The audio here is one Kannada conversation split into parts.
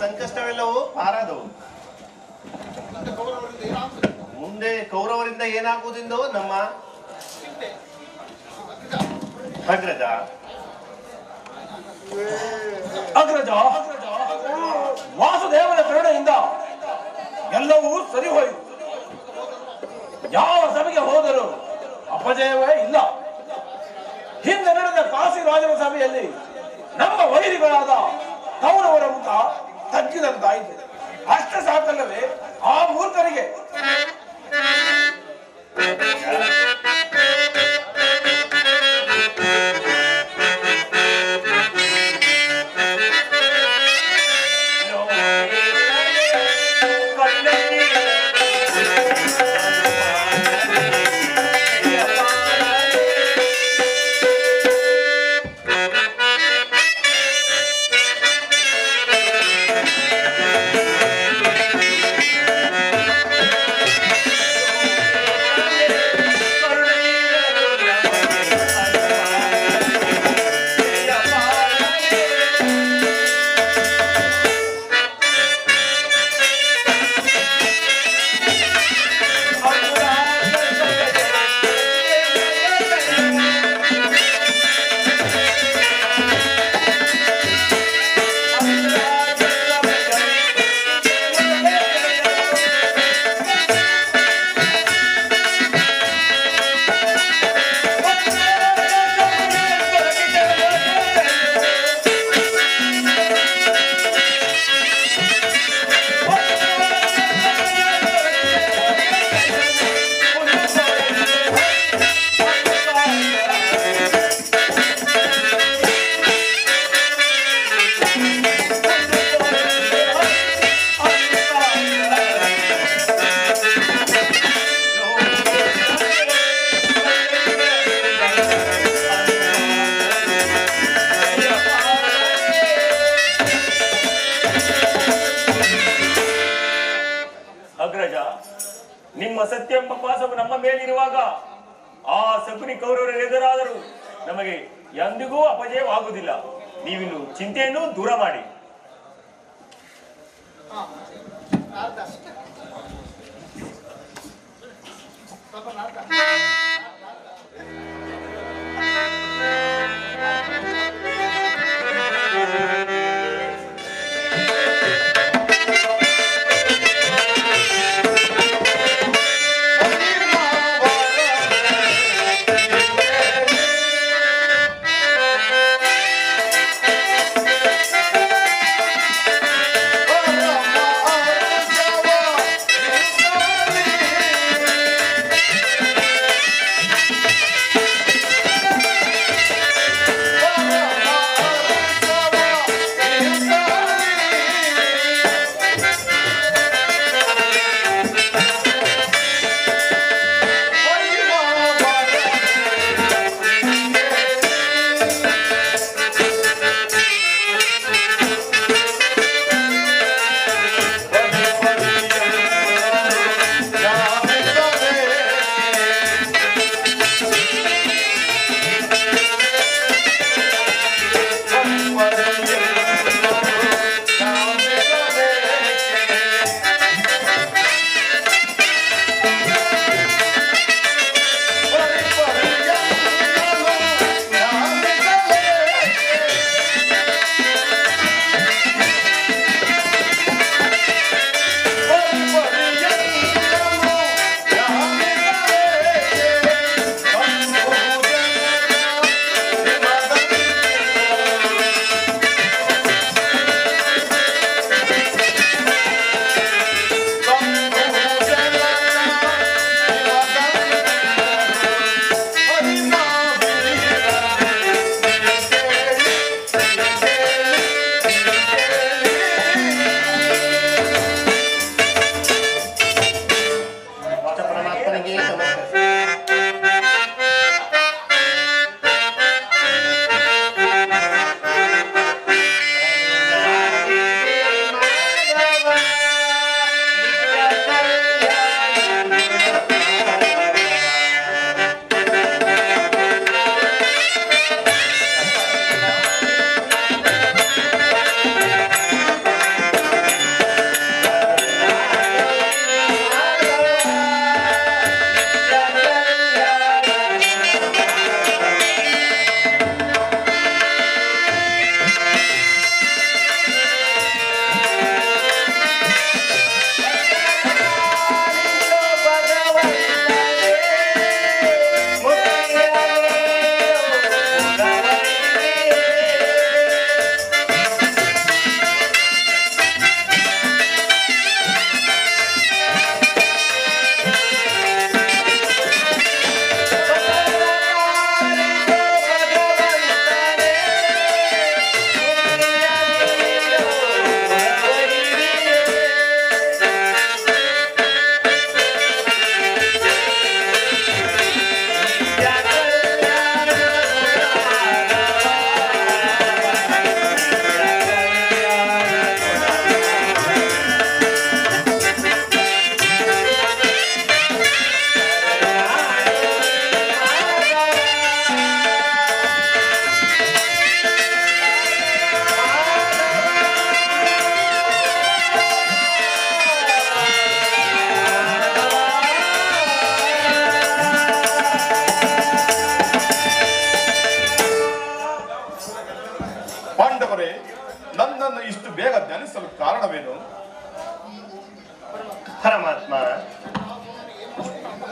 ಸಂಕಷ್ಟವೆಲ್ಲವೂ ಪಾರಾದವು. ಮುಂದೆ ಕೌರವರಿಂದ ಏನಾಗುವುದೆಂದೋ ನಮ್ಮ ಅಗ್ರಜ. ಅಗ್ರಜ ವಾಸುದೇವನ ಕರುಣೆಯಿಂದ ಎಲ್ಲವೂ ಸರಿ ಹೋಯಿತು. ಯಾವ ಸಭೆಗೆ ಹೋದರೂ ಅಪಜಯವೇ ಇಲ್ಲ. ಹಿಂದೆ ನಡೆದ ಕಾಶಿ ರಾಜನ ಸಭೆಯಲ್ಲಿ ನಮ್ಮ ವೈರಿಗಳಾದ ಕೌರವರ ಮುಖ ತಗ್ಗಿದಂತಾಯಿತು. ಅಷ್ಟ ಸಾಕಲ್ಲವೇ ಆ ಮೂರ್ಖರಿಗೆ. ನಿಮ್ಮ ಸತ್ಯೆಂಬ ಪಾಸವು ನಮ್ಮ ಮೇಲಿರುವಾಗ ಆ ಶಕುನಿ ಕೌರವರ ಎದುರಾದರೂ ನಮಗೆ ಎಂದಿಗೂ ಅಪಜಯವಾಗುವುದಿಲ್ಲ. ನೀವಿನ್ನು ಚಿಂತೆಯನ್ನು ದೂರ ಮಾಡಿ.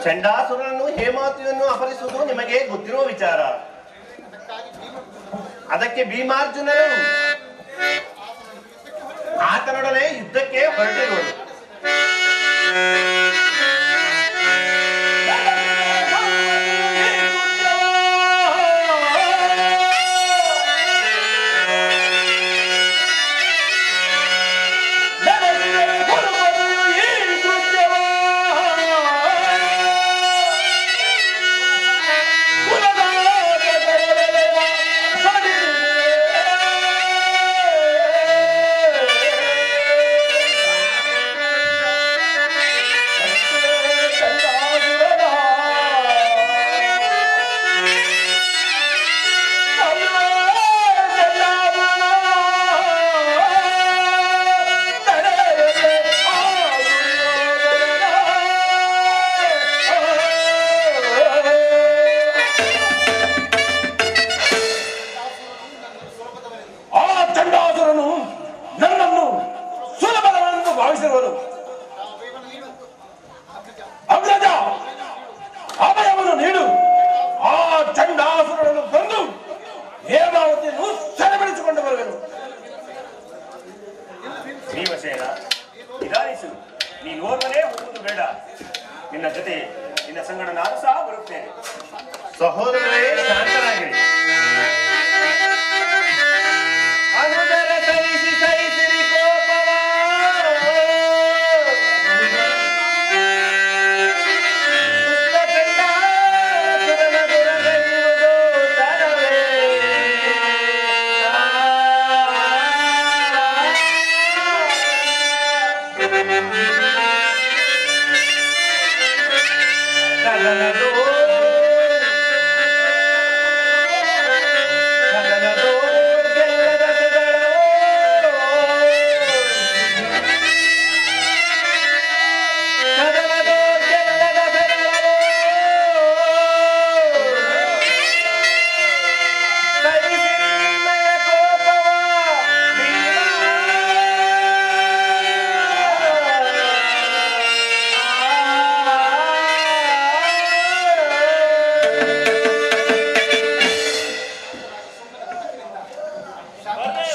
ಚಂಡಾಸುರನನ್ನು ಹೇಮಾವತಿಯನ್ನು ಅಪಹರಿಸುವುದು ನಿಮಗೆ ಗೊತ್ತಿರುವ ವಿಚಾರ. ಅದಕ್ಕೆ ಭೀಮಾರ್ಜುನರು ಆತನೊಡನೆ ಯುದ್ಧಕ್ಕೆ ಹೊರಟಿರುವರು. ಅಗ್ರಜ, ಅಭಯವನ್ನು ನೀಡು. ಆ ಚಂಡಾಸುರನನ್ನು ಬಂದು ಹೇಮಾವತಿಯನ್ನು ಸೆರೆಬಿಡಿಸಿಕೊಂಡು ಬರುವೆನು. ಭೀಮಸೇನ, ನಿಧಾನಿಸು. ನೀನು ಓರ್ವನೇ ಹೋಗುವುದು ಬೇಡ. ನಿನ್ನ ಜೊತೆ ನಿನ್ನ ಸಂಗಡ ನಾನು ಸಹ ಬರುತ್ತೇನೆ. ಸಹೋದರರೇ, ಶಾಂತರಾಗಿರಿ. ಅನುದರ ಸಹಿಸಿ ಸಹಿಸಿರಿ ಕೋಪವ, ದುಷ್ಟಕಂಡಾಸುರನ ದುರಗೈಯುವುದು ತರವೇ. ಕದನದೋ ಗೆಲ್ಲದ ಸದಳೋ, ಕದನದೋ ಗೆಲ್ಲದ ಸದಳೋ, ಸಹಿಸಿರಿ ನಿಮ್ಮಯ ಕೋಪವ ಭೀಮ.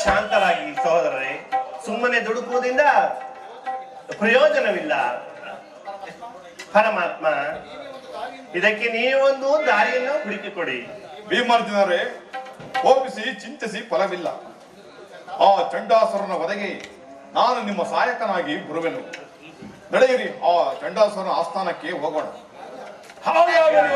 ಶಾಂತರಾಗಿ ಸಹೋದರರೇ, ಸುಮ್ಮನೆ ದುಡುಕುವುದರಿಂದ ಪ್ರಯೋಜನವಿಲ್ಲ. ಪರಮಾತ್ಮ, ಇದಕ್ಕೆ ನೀವೊಂದು ದಾರಿಯನ್ನು ಹುಡುಕಿಕೊಡಿ. ಭೀಮಾರ್ಜುನರೇ, ಕೋಪಿಸಿ ಚಿಂತಿಸಿ ಫಲವಿಲ್ಲ. ಆ ಚಂಡಾಸುರನ ವಧೆಗೆ ನಾನು ನಿಮ್ಮ ಸಹಾಯಕನಾಗಿ ಬರುವೆನು. ನಡೆಯಿರಿ, ಆ ಚಂಡಾಸುರನ ಆಸ್ಥಾನಕ್ಕೆ ಹೋಗೋಣ. ಹಾಗೆ ಆಗಲಿ.